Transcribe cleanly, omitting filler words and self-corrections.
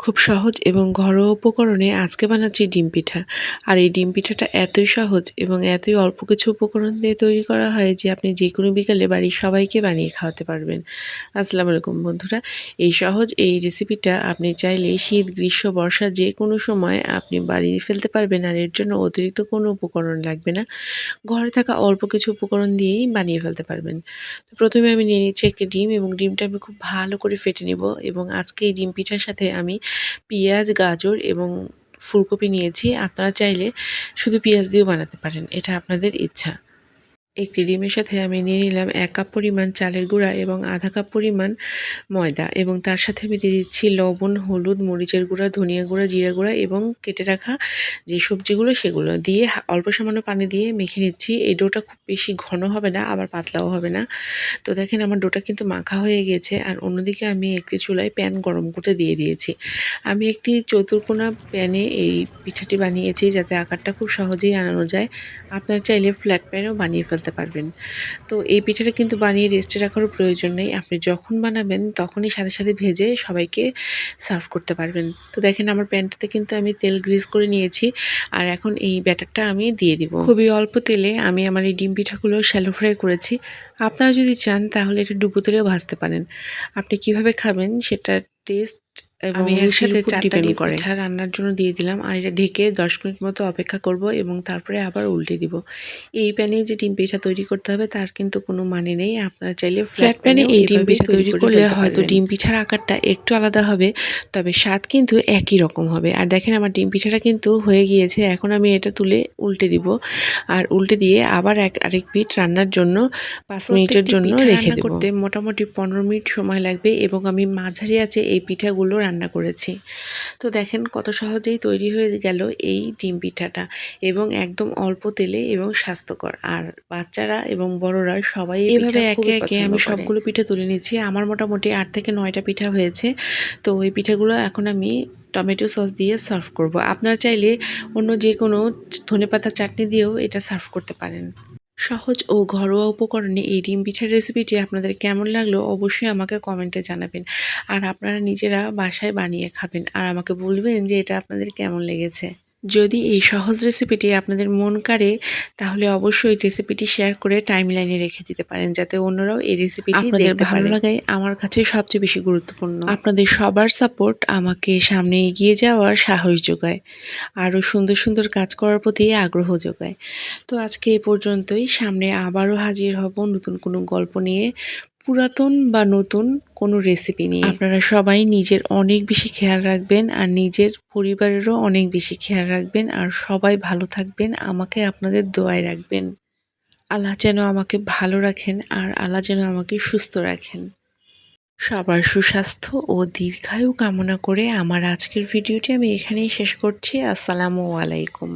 খুব সহজ এবং ঘরোয়া উপকরণে আজকে বানাচ্ছি ডিম পিঠা। আর এই ডিম পিঠাটা এতই সহজ এবং এতই অল্প কিছু উপকরণ দিয়ে তৈরি করা হয় যে আপনি যেকোনো বিকালে বাড়ির সবাইকে বানিয়ে খাওয়াতে পারবেন। আসসালামু আলাইকুম বন্ধুরা। এই রেসিপিটা আপনি চাইলে শীত, গ্রীষ্ম, বর্ষা যেকোনো সময় আপনি বানিয়ে ফেলতে পারবেন। আর এর জন্য অতিরিক্ত কোনো উপকরণ লাগবে না। ঘরে থাকা অল্প কিছু উপকরণ দিয়েই বানিয়ে ফেলতে পারবেন। তো প্রথমে আমি নিয়ে নিচ্ছি একটি ডিম এবং ডিমটা আমি খুব ভালো করে ফেটে নেব। এবং আজকে এই ডিম পিঠার সাথে আমি পেঁয়াজ, গাজর এবং ফুলকপি নিয়েছি। আপনারা চাইলে শুধু পেঁয়াজ দিয়েও বানাতে পারেন, এটা আপনাদের ইচ্ছা। একটি ডিমের সাথে আমি নিয়ে নিলাম 1 কাপ পরিমাণ চালের গুঁড়া এবং আধা কাপ পরিমাণ ময়দা, এবং তার সাথে আমি দিয়ে দিচ্ছি লবণ, হলুদ, মরিচের গুঁড়া, ধনিয়া গুঁড়া, জিরা গুঁড়া এবং কেটে রাখা যে সবজিগুলো সেগুলো দিয়ে অল্প সামান্য পানি দিয়ে মেখে নিচ্ছি। এই ডোটা খুব বেশি ঘন হবে না, আবার পাতলাও হবে না। তো দেখেন আমার ডোটা কিন্তু মাখা হয়ে গেছে। আর অন্যদিকে আমি একটি চুলায় প্যান গরম করতে দিয়ে দিয়েছি। আমি একটি চতুর্কোনা প্যানে এই পিঠাটি বানিয়েছি যাতে আকারটা খুব সহজেই আনানো যায়। আপনারা চাইলে ফ্ল্যাট প্যানেও বানিয়ে ফেলতে পারবেন। তো এই পিঠাটা কিন্তু বানিয়ে রেস্টে রাখারও প্রয়োজন নেই। আপনি যখন বানাবেন তখনই সাথে সাথে ভেজে সবাইকে সার্ভ করতে পারবেন। তো দেখেন আমার প্যানটাতে কিন্তু আমি তেল গ্রিস করে নিয়েছি। আর এখন এই ব্যাটারটা আমি দিয়ে দিব। খুবই অল্প তেলে আমি আমার এই ডিম পিঠাগুলো শ্যালো ফ্রাই করেছি। আপনারা যদি চান তাহলে এটা ডুবো তেলেও ভাজতে পারেন। আপনি কিভাবে খাবেন সেটা টেস্ট এবং আমি একসাথে 4টা ডিম করে পিঠা রান্নার জন্য দিয়ে দিলাম, আর এটা ঢেকে 10 মিনিট মতো অপেক্ষা করব এবং তারপরে আবার উল্টে দিব। এই প্যানে যে ডিম পিঠা তৈরি করতে হবে তার কিন্তু কোনো মানে নেই। আপনারা চাইলে ফ্ল্যাট প্যানে এই ডিম পিঠা তৈরি করলে হয়তো পারবেন। ডিম পিঠার আকারটা একটু আলাদা হবে, তবে স্বাদ কিন্তু একই রকম হবে। আর দেখেন আমার ডিম পিঠাটা কিন্তু হয়ে গিয়েছে। এখন আমি এটা তুলে উল্টে দিব। আর উল্টে দিয়ে আবার আরেক পিঠ রান্নার জন্য 5 মিনিটের জন্য রেখে দেব। করতে মোটামুটি 15 মিনিট সময় লাগবে এবং আমি মাঝারি আঁচে এই পিঠাগুলো রান্না করেছি। তো দেখেন কত সহজেই তৈরি হয়ে গেল এই ডিম পিঠাটা, এবং একদম অল্প তেলে এবং স্বাস্থ্যকর। আর বাচ্চারা এবং বড়রা সবাই এইভাবে একে একে আমি সবগুলো পিঠা তুলে নিচ্ছি। আমার মোটামুটি 8 থেকে 9টা পিঠা হয়েছে। তো এই পিঠাগুলো এখন আমি টমেটো সস দিয়ে সার্ভ করব। আপনারা চাইলে অন্য যে কোনো ধনেপাতা চাটনি দিয়েও এটা সার্ভ করতে পারেন। সহজ ও ঘরোয়া উপকরণে এই ডিম পিঠার রেসিপিটি আপনাদের কেমন লাগলো অবশ্যই আমাকে কমেন্টে জানাবেন। আর আপনারা নিজেরা বাসায় বানিয়ে খাবেন আর আমাকে বলবেন যে এটা আপনাদের কেমন লেগেছে। যদি এই সহজ রেসিপিটি আপনাদের মন কাড়ে তাহলে অবশ্যই রেসিপিটি শেয়ার করে টাইমলাইনে রেখে দিতে পারেন, যাতে অন্যরাও এই রেসিপিটি আপনাদের ভালো লাগাই আমার কাছে সবচেয়ে বেশি গুরুত্বপূর্ণ। আপনাদের সবার সাপোর্ট আমাকে সামনে এগিয়ে যাওয়ার সাহস যোগায়, আরও সুন্দর সুন্দর কাজ করার প্রতি আগ্রহ যোগায়। তো আজকে এ পর্যন্তই। সামনে আবারও হাজির হব নতুন কোনো গল্প নিয়ে, পুরাতন বা নতুন কোনো রেসিপি নিয়ে। আপনারা সবাই নিজের অনেক বেশি খেয়াল রাখবেন আর নিজের পরিবারেরও অনেক বেশি খেয়াল রাখবেন। আর সবাই ভালো থাকবেন, আমাকে আপনাদের দোয়ায় রাখবেন। আল্লাহ যেন আমাকে ভালো রাখেন আর আল্লাহ যেন আমাকে সুস্থ রাখেন। সবার সুস্বাস্থ্য ও দীর্ঘায়ু কামনা করে আমার আজকের ভিডিওটি আমি এখানেই শেষ করছি। আসসালামু আলাইকুম।